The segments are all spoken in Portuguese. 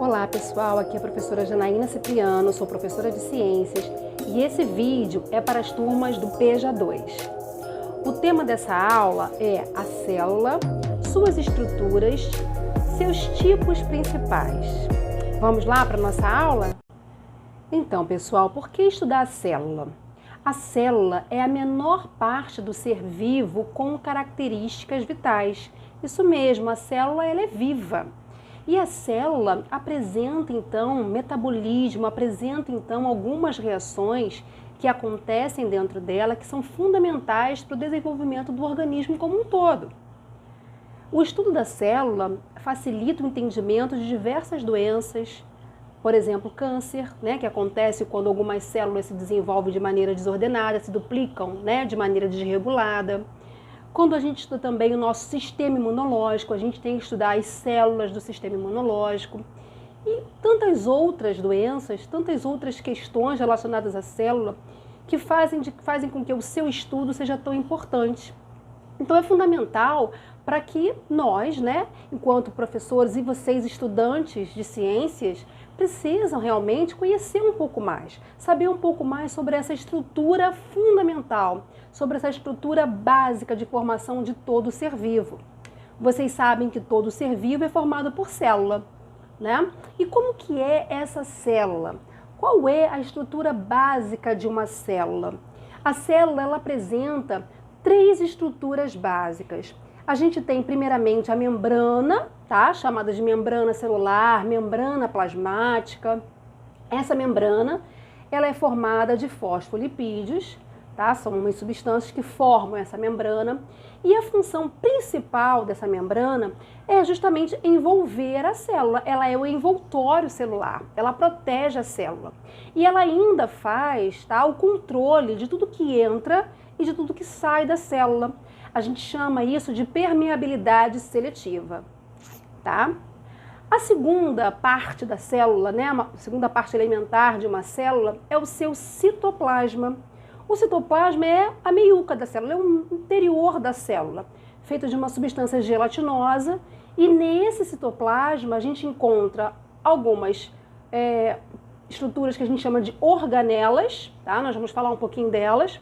Olá pessoal, aqui é a professora Janaína Cipriano, sou professora de ciências e esse vídeo é para as turmas do PEJA 2. O tema dessa aula é a célula, suas estruturas, seus tipos principais. Vamos lá para a nossa aula? Então pessoal, por que estudar a célula? A célula é a menor parte do ser vivo com características vitais. Isso mesmo, a célula ela é viva. E a célula apresenta então metabolismo, apresenta então algumas reações que acontecem dentro dela que são fundamentais para o desenvolvimento do organismo como um todo. O estudo da célula facilita o entendimento de diversas doenças, por exemplo, câncer, que acontece quando algumas células se desenvolvem de maneira desordenada, se duplicam, de maneira desregulada. Quando a gente estuda também o nosso sistema imunológico, a gente tem que estudar as células do sistema imunológico e tantas outras doenças, tantas outras questões relacionadas à célula que fazem com que o seu estudo seja tão importante. Então é fundamental para que nós, enquanto professores e vocês estudantes de ciências, precisam realmente conhecer um pouco mais, saber um pouco mais sobre essa estrutura fundamental, sobre essa estrutura básica de formação de todo ser vivo. Vocês sabem que todo ser vivo é formado por célula, E como que é essa célula? Qual é a estrutura básica de uma célula? A célula ela apresenta 3 estruturas básicas. A gente tem primeiramente a membrana, chamada de membrana celular, membrana plasmática. Essa membrana ela é formada de fosfolipídios, São umas substâncias que formam essa membrana. E a função principal dessa membrana é justamente envolver a célula. Ela é o envoltório celular, ela protege a célula. E ela ainda faz o controle de tudo que entra e de tudo que sai da célula. A gente chama isso de permeabilidade seletiva, A segunda parte da célula, a segunda parte elementar de uma célula é o seu citoplasma. O citoplasma é a meiuca da célula, é o interior da célula, feito de uma substância gelatinosa. E nesse citoplasma a gente encontra algumas estruturas que a gente chama de organelas, Nós vamos falar um pouquinho delas.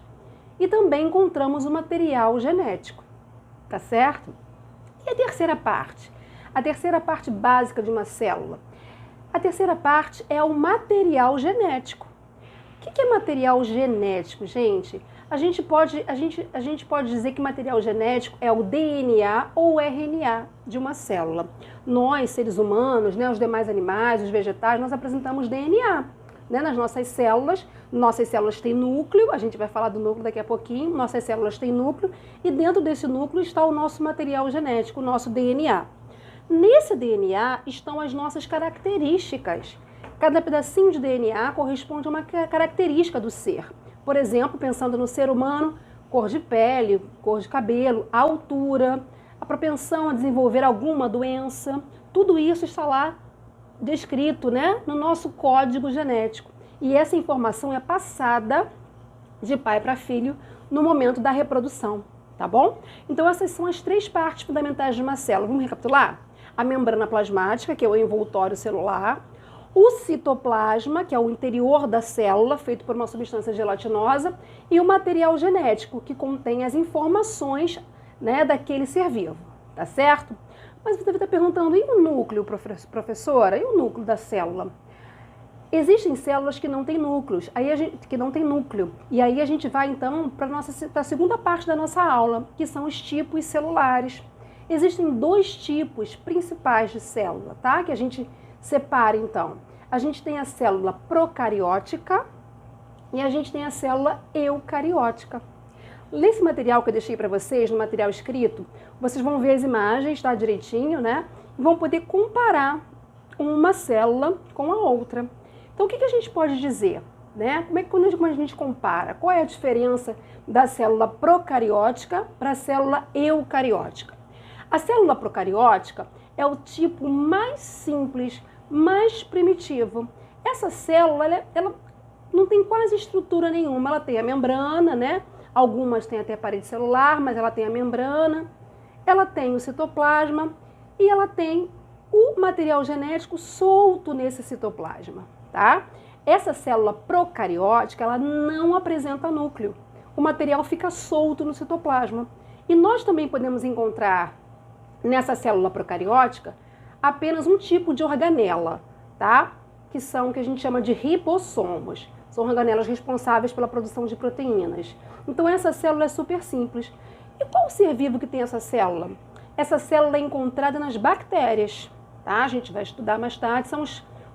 E também encontramos o material genético, certo? E a terceira parte? A terceira parte básica de uma célula. A terceira parte é o material genético. O que é material genético, gente? A gente pode dizer que material genético é o DNA ou o RNA de uma célula. Nós, seres humanos, os demais animais, os vegetais, nós apresentamos DNA. Nas nossas células têm núcleo, a gente vai falar do núcleo daqui a pouquinho, nossas células têm núcleo e dentro desse núcleo está o nosso material genético, o nosso DNA. Nesse DNA estão as nossas características. Cada pedacinho de DNA corresponde a uma característica do ser. Por exemplo, pensando no ser humano, cor de pele, cor de cabelo, a altura, a propensão a desenvolver alguma doença, tudo isso está lá descrito, no nosso código genético. E essa informação é passada de pai para filho no momento da reprodução, bom? Então essas são as 3 partes fundamentais de uma célula. Vamos recapitular? A membrana plasmática, que é o envoltório celular, o citoplasma, que é o interior da célula, feito por uma substância gelatinosa, e o material genético, que contém as informações, daquele ser vivo, certo? Mas você deve estar perguntando, e o núcleo, professora? E o núcleo da célula? Existem células que não têm núcleos, que não têm núcleo. E aí a gente vai então para a segunda parte da nossa aula, que são os tipos celulares. Existem 2 tipos principais de célula, Que a gente separa então. A gente tem a célula procariótica e a gente tem a célula eucariótica. Nesse material que eu deixei para vocês, no material escrito, vocês vão ver as imagens, direitinho, E vão poder comparar uma célula com a outra. Então, o que a gente pode dizer, Como a gente compara? Qual é a diferença da célula procariótica para a célula eucariótica? A célula procariótica é o tipo mais simples, mais primitivo. Essa célula, ela não tem quase estrutura nenhuma. Ela tem a membrana, Algumas têm até parede celular, mas ela tem a membrana, ela tem o citoplasma e ela tem o material genético solto nesse citoplasma, tá? Essa célula procariótica, ela não apresenta núcleo. O material fica solto no citoplasma. E nós também podemos encontrar nessa célula procariótica apenas um tipo de organela, tá? Que a gente chama de ribossomos. São organelas responsáveis pela produção de proteínas. Então essa célula é super simples. E qual ser vivo que tem essa célula? Essa célula é encontrada nas bactérias, tá? A gente vai estudar mais tarde, são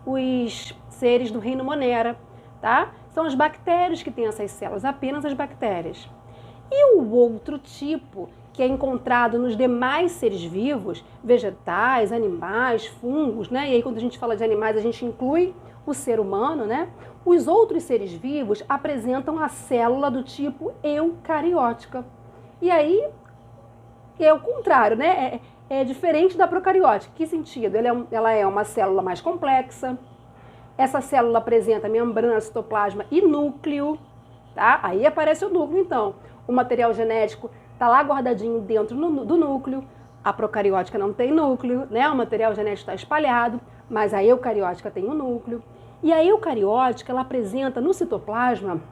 os seres do reino Monera, tá? São as bactérias que têm essas células, apenas as bactérias. E o outro tipo, que é encontrado nos demais seres vivos, vegetais, animais, fungos, né? E aí quando a gente fala de animais, a gente inclui o ser humano, né? Os outros seres vivos apresentam a célula do tipo eucariótica. E aí é o contrário, né? É diferente da procariótica. Que sentido? Ela é uma célula mais complexa. Essa célula apresenta membrana, citoplasma e núcleo, tá? Aí aparece o núcleo, então. O material genético está lá guardadinho dentro do núcleo. A procariótica não tem núcleo, né? O material genético está espalhado, mas a eucariótica tem um núcleo. E a eucariótica, ela apresenta no citoplasma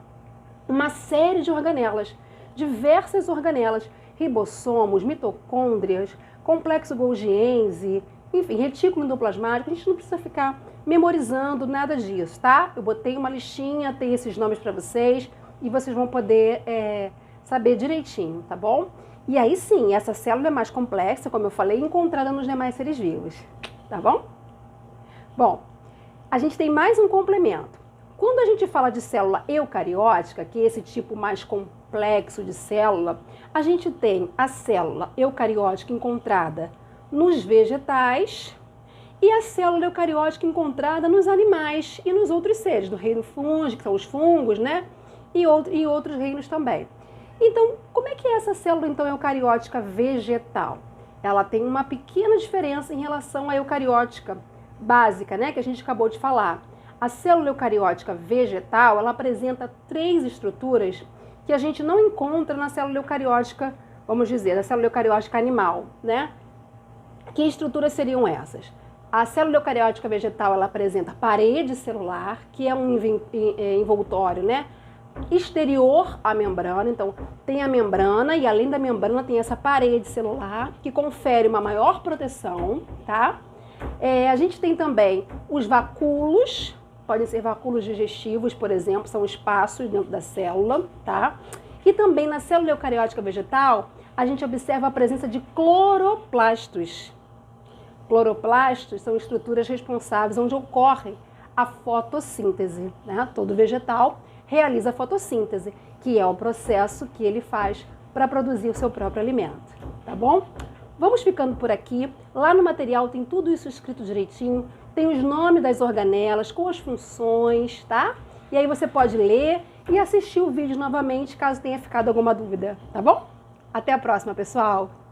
uma série de organelas, diversas organelas, ribossomos, mitocôndrias, complexo Golgiense, enfim, retículo endoplasmático. A gente não precisa ficar memorizando nada disso, tá? Eu botei uma listinha, tem esses nomes para vocês e vocês vão poder saber direitinho, tá bom? E aí sim, essa célula é mais complexa, como eu falei, encontrada nos demais seres vivos, tá bom? Bom, a gente tem mais um complemento. Quando a gente fala de célula eucariótica, que é esse tipo mais complexo de célula, a gente tem a célula eucariótica encontrada nos vegetais e a célula eucariótica encontrada nos animais e nos outros seres, do reino fúngico, que são os fungos, né? E outros reinos também. Então, como é que é essa célula então eucariótica vegetal? Ela tem uma pequena diferença em relação à eucariótica básica, né, que a gente acabou de falar. A célula eucariótica vegetal, ela apresenta 3 estruturas que a gente não encontra na célula eucariótica, vamos dizer, na célula eucariótica animal, né? Que estruturas seriam essas? A célula eucariótica vegetal, ela apresenta parede celular, que é um envoltório, né, exterior à membrana. Então, tem a membrana e além da membrana tem essa parede celular que confere uma maior proteção, tá? A gente tem também os vacúolos, podem ser vacúolos digestivos, por exemplo, são espaços dentro da célula, tá? E também na célula eucariótica vegetal, a gente observa a presença de cloroplastos. Cloroplastos são estruturas responsáveis onde ocorre a fotossíntese, né? Todo vegetal realiza a fotossíntese, que é o processo que ele faz para produzir o seu próprio alimento, tá bom? Vamos ficando por aqui. Lá no material tem tudo isso escrito direitinho, tem os nomes das organelas com as funções, tá? E aí você pode ler e assistir o vídeo novamente caso tenha ficado alguma dúvida, tá bom? Até a próxima, pessoal!